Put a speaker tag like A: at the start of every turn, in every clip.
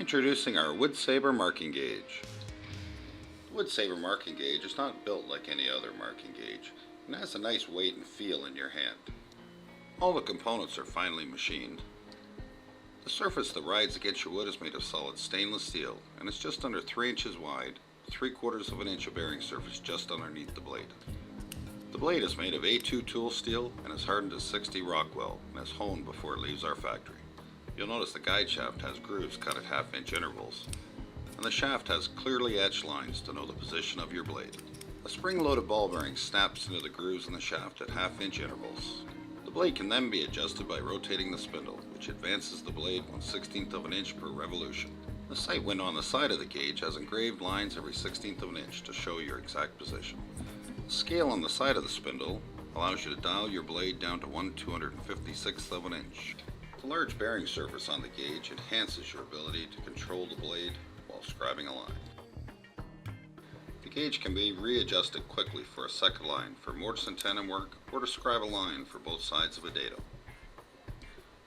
A: Introducing our Woodsaber Marking Gauge. The Woodsaber Marking Gauge is not built like any other marking gauge and has a nice weight and feel in your hand. All the components are finely machined. The surface that rides against your wood is made of solid stainless steel and is just under 3 inches wide, 3/4 of an inch of bearing surface just underneath the blade. The blade is made of A2 tool steel and is hardened to 60 Rockwell and is honed before it leaves our factory. You'll notice the guide shaft has grooves cut at 1/2 inch intervals, and the shaft has clearly etched lines to know the position of your blade. A spring-loaded ball bearing snaps into the grooves in the shaft at 1/2 inch intervals. The blade can then be adjusted by rotating the spindle, which advances the blade 1/16 of an inch per revolution. The sight window on the side of the gauge has engraved lines every 1/16 of an inch to show your exact position. The scale on the side of the spindle allows you to dial your blade down to 1/256 of an inch. The large bearing surface on the gauge enhances your ability to control the blade while scribing a line. The gauge can be readjusted quickly for a second line for mortise and tenon work or to scribe a line for both sides of a dado.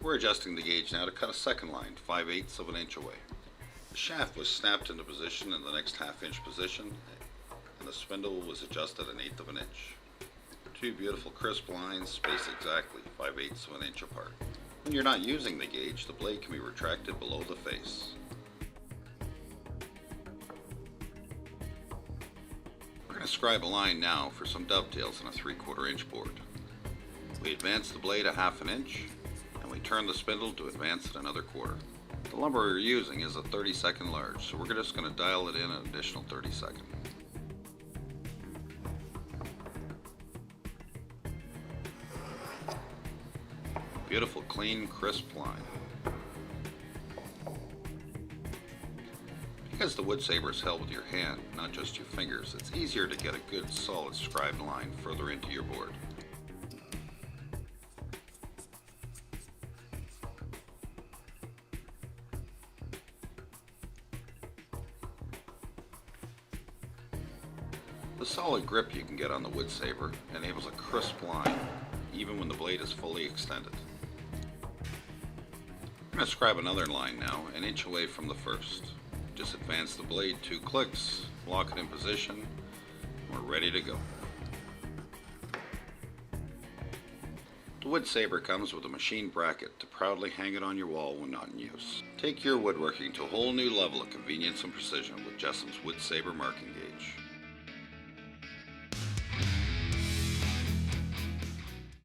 A: We're adjusting the gauge now to cut a second line 5/8 of an inch away. The shaft was snapped into position in the next 1/2 inch position and the spindle was adjusted 1/8 of an inch. Two beautiful crisp lines spaced exactly 5/8 of an inch apart. When you're not using the gauge, the blade can be retracted below the face. We're going to scribe a line now for some dovetails on a 3/4 inch board. We advance the blade 1/2 inch and we turn the spindle to advance it another 1/4. The lumber we're using is a 32nd large, so we're just going to dial it in an additional 32nd. Beautiful, clean, crisp line. Because the Woodsaber is held with your hand, not just your fingers, it's easier to get a good, solid scribed line further into your board. The solid grip you can get on the Woodsaber enables a crisp line, even when the blade is fully extended. I'm going to scribe another line now, 1 inch away from the first. Just advance the blade 2 clicks, lock it in position, and we're ready to go. The Woodsaber comes with a machine bracket to proudly hang it on your wall when not in use. Take your woodworking to a whole new level of convenience and precision with Jessem's Woodsaber Marking Gauge.